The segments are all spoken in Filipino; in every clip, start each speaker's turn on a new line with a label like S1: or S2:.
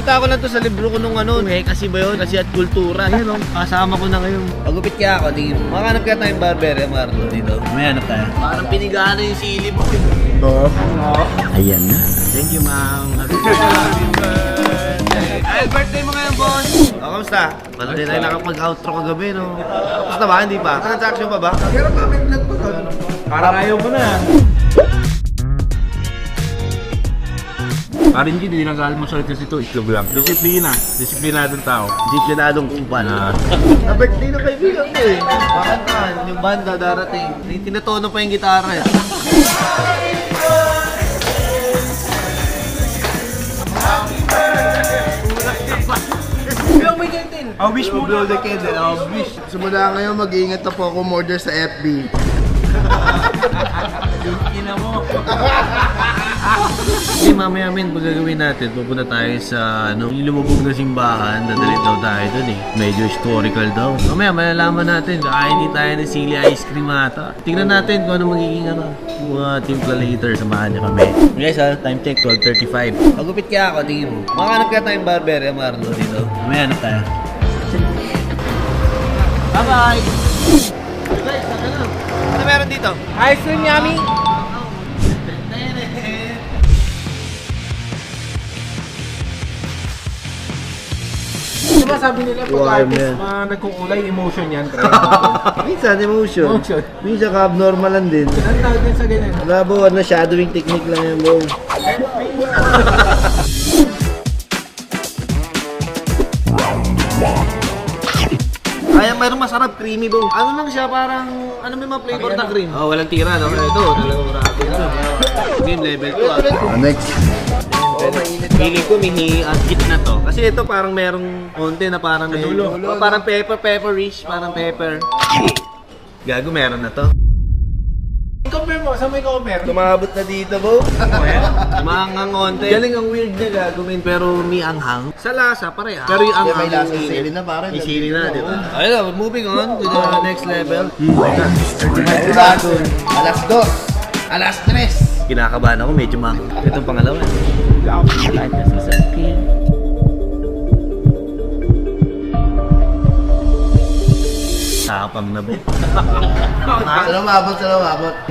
S1: Nakikita ko lang to sa libro ko nung ano, kasi ba yun? Kasi at kultura. Yan o, kasama ko na ngayon. Pagupit kaya ako, tingin mo. Makahanap kaya tayong barber, Marlo, dito. May hanap tayo. Parang pinigaan na yung sili mo.
S2: Oo. Ayan na.
S1: Thank you, ma'am. Happy birthday! Ay, birthday mo ngayon, boss! O, kamusta? Wala din tayo nakapag-outro kagabi, no? Kamusta ba? Hindi pa? Transaction pa ba?
S2: Pero kami vlog pa doon.
S3: Parang ayaw mo na. Parang hindi nag-aalam mo salita ito, itlog lang. Disiplina. Disiplinadong tao.
S1: Disiplinadong kumpan. Na-birthday ng kaibigan ko eh. Makantaan, yung banda darating. Tinatono pa yung gitara eh. Yung may gantin.
S3: Wish mo
S1: blow the candle. Wish.
S2: Simula ngayon, mag-iingat na po ako order sa FB.
S3: Yung ina mo.
S1: Hindi, mamaya men, pag gagawin natin, pupunta tayo sa yung lumubog na simbahan, dadalhin daw tayo dun eh. Medyo historical daw. Mamaya, malalaman natin, kakain din tayo ng sili ice cream ata. Tingnan natin kung ano magiging mga timpla later, samahan niyo kami. Guys time check, 12:35. Pagupit kaya ako, tingin mo. Makahanap kaya tayong barber, Marlo, dito. Mamaya, hanap tayo. Bye-bye! Guys, ano meron dito?
S3: Ice cream, yummy! Diba sabi nila pag artist, nagkukulay, emotion yan.
S1: Minsan emotion. Minsan ka-abnormal lang din.
S3: Ang tawag din sa ganyan.
S1: Wala po, shadowing technique lang yan, bro. Kaya mayroong masarap, creamy, bro. Ano lang siya, parang, may mga flavor na cream? Oh, walang tira, no? Ito, talagang marami ito. Game level 2,
S2: Next.
S1: Feeling ko higit na to. Kasi ito parang merong konti na parang may parang pepperish, parang pepper. Gago, meron na to.
S3: Compare mo, saan may compare?
S1: Tumabot na dito, bro. Maanghang konti. Galing ang weird niya gagawin pero may anghang. Sa lasa, pareha. Pero yung anghang
S2: May lasa sili na parang.
S1: may sili na, di ba? Ayun, moving on to the next level.
S2: Alas 2. Alas 3.
S1: Kinakabahan ako, medyo itong pangalawa. Tapang na ba?
S2: Lumabot.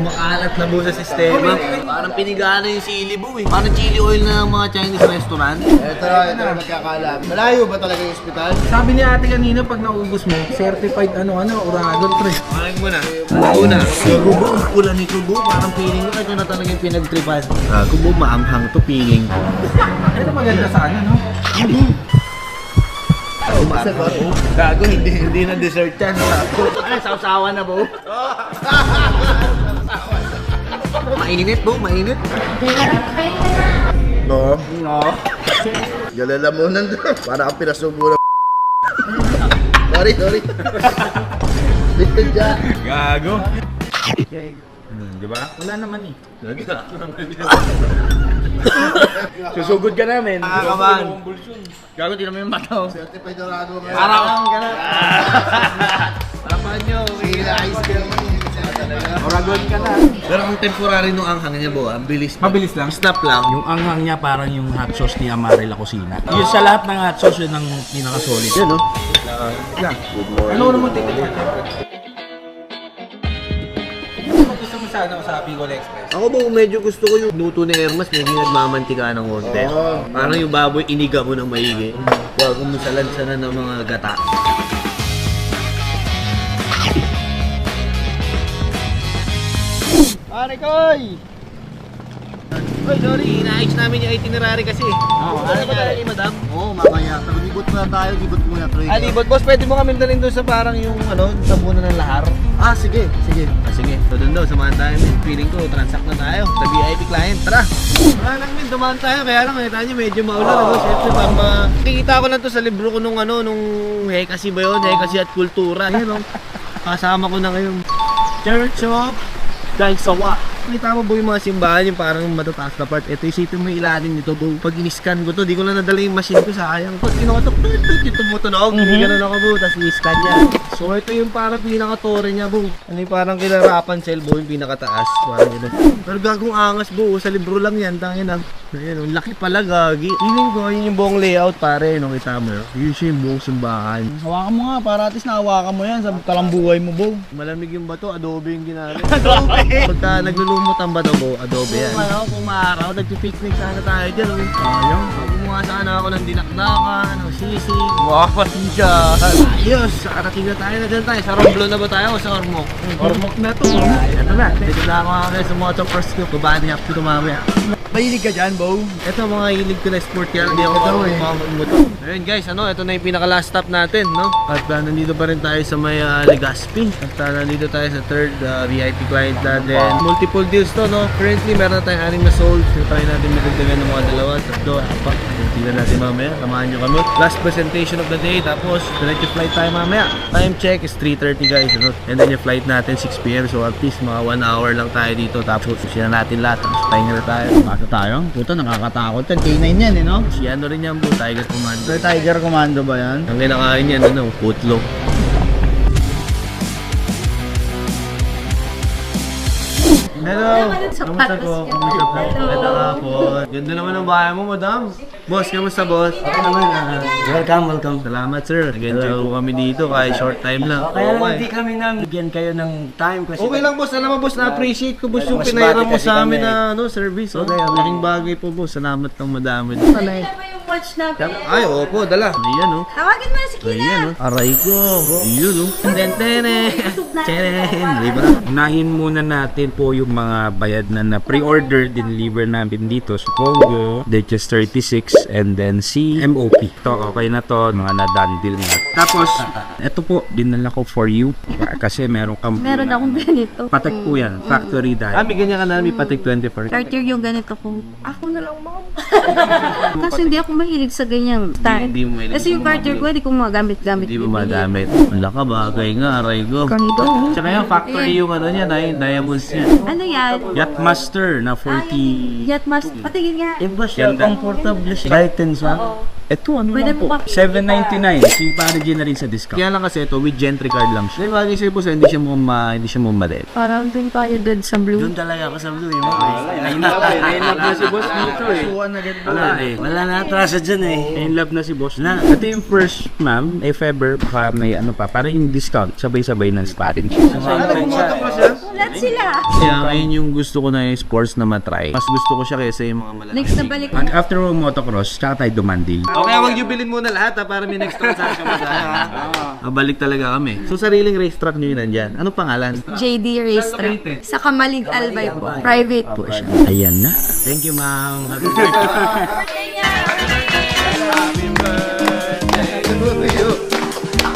S1: Makalat na buo sa sistema. Parang pinigaan na yung sili bo eh. Parang chili oil na ng mga Chinese restaurant.
S2: Ito nagkakaalam. Malayo ba talaga yung ospital?
S3: Sabi ni ate kanina pag naubos mo, certified Oragon pre.
S1: Makain mo na. Una, gubo ang pula nito bo. Parang feeling ko ito na talaga yung pinagtripan. Gubo, maanghang to feeling.
S3: Ito maganda sa no?
S1: Gago, hindi na dessert yan. Ano, sausawa na bo? Mainit bo, mainit.
S2: No. Galalamunan doon. Para kang pinasubo na. Sorry. Bitin dyan.
S3: Gago. Di ba? Wala naman eh. Susugod ka namin.
S1: Nakakabahan.
S3: Gago, di naman yung mata.
S2: Certified Dorado ngayon.
S3: Parang ka na.
S1: Tapan nyo.
S2: Sila ice cream.
S3: Oragon ka na.
S1: Pero ang temporary nung anghang niya bo, ang bilis.
S3: Mabilis lang.
S1: Snap lang.
S4: Yung anghang niya parang yung hot sauce ni Amare La Cocina. Yun sa lahat ng hot sauce, yun ang pinaka-solid.
S1: Yan no?
S3: Ano naman titigil? Gusto mo sa Bicol Express?
S1: Ako ba medyo gusto ko yung luto ni Hermas, medyo nagmamantika ng konti. Parang yung baboy iniga mo ng maigi. Huwag mo salansanan ng mga gata. Pare koy! Oy, sorry, inaayos namin yung itinerary kasi. Ano ba talaga ni madam?
S2: Oo, mamaya. Pero libot muna tayo. Libot muna.
S1: Libot boss, pwede mo kami dalhin doon sa parang yung tabunan ng lahar.
S2: Sige.
S1: Sige. So doon daw, samahan tayo men. Feeling ko, transact na tayo sa VIP client. Tara! Wala lang men, dumaan tayo. Kaya lang, nakita nyo, medyo maulan. Siyempre, nakikita ko lang to sa libro ko nung Hekasi ba yun? Hekasi at kultura. Ayan o. Kasama ko na ngayon. Church of Daisawa. Kita mo, bo, yung mga simbahan, yung parang matataas na part. Ito, isipin mo yung ilalim nito, bo. Pag in-scan ko to, di ko lang nadala yung machine ko, sayang. Pag kinukatok, yung tumutunog, hindi ganun ako, bo. Tapos i-scan niya. So, ito yung parang pinaka-tore niya, bo. Ano yung parang kinarapan cell, bo, yung pinakataas. Parang yun. Pero gagong angas, bo. Sa libro lang yan, tangin na. Ayan, ang laki pala, gagi. Feeling ko, yun yung buong layout, pare. Nung kita mo, yun siya yung buong simbahan.
S3: Hawakan mo nga, para at least nahawakan mo yan sa kalambuhay mo, Bo.
S1: Malamig yung bato, adobe yung ginamit. Adobe! Pagka naglulumot ang bato, bo, adobe yan. Kung maaraw, nagpipicnic sana tayo dyan. Sayang. Kumuha sana ako ng dinakdakan, ng sisig. Wow, siya. Ayos, nakarating na tayo na dyan tayo. Sa Romblon na ba tayo o sa Ormoc?
S3: Ormoc na to.
S1: Ito na, dito na ako sa motor first ko. Babani up ko tumamaya.
S3: Mahilig ka dyan, Bo?
S1: Ito mga hilig ko na sport kaya hindi ako motor. Ayun guys, ito na yung pinaka last stop natin, no? At nandito pa rin tayo sa may Legazpi. At nandito tayo sa third VIP client natin. Multiple deals to, no? Currently, meron na tayong 6 na sold. So, try natin magdagdagan ng mga dalawa, tatlo, apat. Tingnan natin mamaya. Samahan nyo kami. Last presentation of the day. Tapos, direct yung flight tayo mamaya. Time check is 3:30 guys, no? And then yung flight natin 6 PM. So, at least mga 1 hour lang tayo dito. Tapos, susiyan natin lahat. Tapos, pahinga na tayo.
S3: Basta tayo? Puta, nakakatakot yan. K9 yan, eh, no?
S1: Si ano rin yan, po, Tiger Commando.
S3: Sir Tiger Commando ba yan?
S1: Ang kinakain yan, ano, putlog. Hello! Kamusta po? Kamusta po? Ito nga po. Ganda naman ang bahay mo, madam. Boss, kamusta boss?
S5: Okay naman, welcome.
S1: Salamat sir. Nag-enjoy po kami dito kahit short time lang.
S5: Kaya lang hindi kami bigyan kayo ng time kasi
S1: Okay lang boss, alam mo boss, na-appreciate ko boss yung
S5: Mas
S1: pinairam
S5: bati
S1: mo
S5: kasi
S1: sa amin
S5: kami.
S1: na service. Okay, malaking bagay po boss. Salamat ng madami.
S6: Dala mo yung watch natin.
S1: Ay, opo, dala. Ayan oh.
S6: Tawagin mo na si Kina.
S1: Ayan oh. Aray ko. Iyon oh. Tene. Tene. Diba?
S4: Unahin muna natin po yung mga bayad na pre-order, deliver namin dito sa Pogo, Duchess 36, and then si MOP. Ito, okay na to, mga na-done deal na. Tapos, ito po, dinala ko for you. Kasi meron kang...
S6: Meron akong ganito.
S4: Patek po yan, factory dahil.
S1: Ah, bigyan niya ka na may patik 24.
S6: Cartier yung ganito ko. Ako na lang, ma'am. Kasi hindi ako mahilig sa ganyang style.
S1: Hindi mo mahilig.
S6: Kasi yung Cartier ko, hindi ko magamit-gamit.
S1: Hindi mo madamit. Wala ka, bagay nga, aray ko.
S6: Ganito.
S1: Tsaka yung factory yung ano niya, diamonds niya.
S6: Ano yan?
S4: Yachtmaster na 40.
S6: Yatmas. Patingin nga.
S5: iba siya,
S4: Ganda.
S5: comfortable siya. Brightens ba?
S4: Ito, ano
S6: Pwede
S4: lang po?
S6: mo pa-
S4: 799. Si Parigi na rin sa discount.
S1: Kaya lang kasi ito, with gentry card lang siya. Di ba, kasi po sa hindi siya mumadel.
S6: Parang din tayo doon sa blue.
S5: Doon talaga ako sa blue, yung
S4: Ay, na-love na si boss dito eh.
S5: Wala Wala na atrasa dyan eh.
S4: In love na si boss na. Ito yung first, ma'am. If ever, baka may ano pa. Para yung discount, sabay-sabay ng sparring.
S6: Lahat sila.
S1: Kaya ngayon yung gusto ko na yung sports na matry. Mas gusto ko siya kaysa yung mga malaki.
S6: Next na balik.
S4: And after motocross, tsaka tayo dumanding.
S1: Okay, wag niyo bilhin muna lahat ha, para may next transaction na tayo ha. Balik talaga kami. So sariling racetrack niyo yun nandyan. Anong pangalan?
S6: JD Racetrack. Sa Kamalig Albay po. Private po siya.
S4: Ayan na.
S5: Thank you, ma'am. Happy birthday.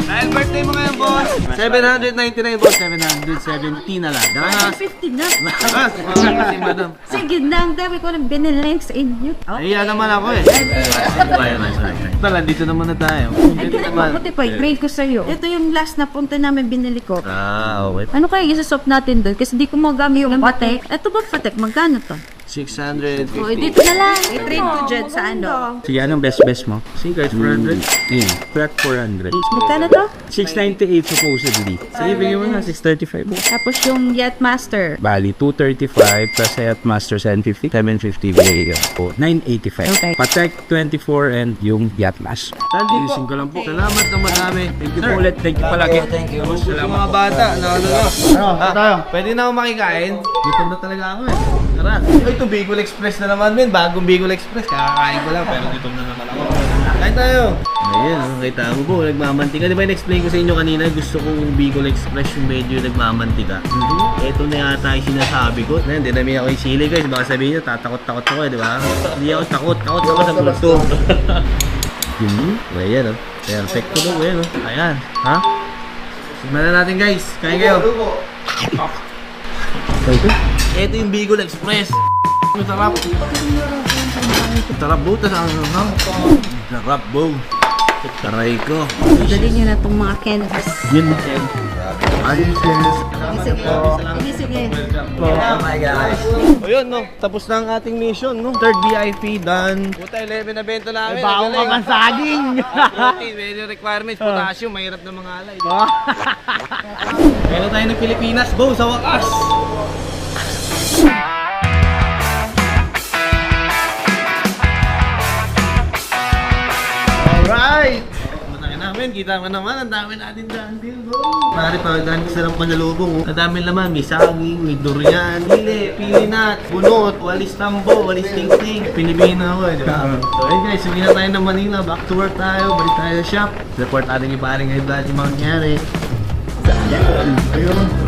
S1: Dahil birthday mo ngayon, boss. 799 boss. 770 na lang. Dakas.
S6: 50 na.
S1: Dakas. Kasi madam.
S6: Sige na, ang dami ko nang binili sa inyo.
S1: Iya naman ako eh. Tala, dito naman na tayo.
S6: Ay, ganun pa. Buti pa, i-trade ko sa'yo. Ito yung last na punta namin binili ko.
S1: Ah, okay.
S6: Ano kaya isa-swap natin doon? Kasi di ko magamit yung patek. Ito ba patek? Magkano to?
S1: 650.
S6: O, dito na lang. I-trade ko dyan sa ano.
S4: Sige, anong best mo?
S1: Sige, 400.
S4: Ayan, crack 400.
S6: Magkano to?
S4: 698 supposedly.
S1: Sige, bigyan mo na. 635.
S6: Tapos yung Yachtmaster.
S4: Bali, 235 plus Yachtmaster 750, 750 bigay ko. 985.
S6: Okay.
S4: Patek 24 and yung Yachtmaster.
S1: Tandi po.
S4: Ayusin ko lang po.
S1: Salamat ng madami.
S4: Thank you po ulit. Thank you palagi.
S5: Thank you.
S1: Yung mga bata, na ano na. Tayo. Pwede na ako makikain. Gutom na talaga ako eh. Tara. Ay, ito Bicol Express na naman, men. Bagong Bicol Express. Kakakain ko lang, pero gutom na naman ako. Kain tayo. Ayun, nakita mo po, nagmamantika. Di ba in-explain ko sa inyo kanina, gusto kong Bicol Express yung medyo nagmamantika. Ito na yata yung sinasabi ko. Hindi namin ako yung sili guys. Baka sabihin nyo, tatakot-takot ako eh, di ba? Hindi ako takot. Takot ako sa bulto. Ayan o. Perfect ko daw. Ayan o. Ayan. Ha? Sigman na natin guys. Kain kayo. Ito yung Bicol Express. Masarap. Sarap butas ang sarap bo. Taray ko.
S6: Dali nyo na itong mga canvas.
S1: Yun.
S2: Ayos.
S6: Sige.
S1: Oh my gosh. O yun, no? Tapos na ang ating mission, no? Third VIP done. Puta, 11 na bento namin.
S3: Bago ka man saging!
S1: Very requirements, potassium, mahirap na mga alay. Meron tayo ng Pilipinas, Bo, sa wakas! Alright! Matangin namin, kita mo naman, ang dami natin dandil, bro. Pare, pagdaan ko sarang panalubong. Ang dami naman, may saging, may durian, hili, pilinat, bunot, walis tambo, walis ting-ting. Pinibina ako, di ba? So yun guys, sumihin na tayo ng Manila, back to work tayo, balik tayo sa shop. Report natin yung paring ngayon dahil yung mga nangyari.
S2: Ayun.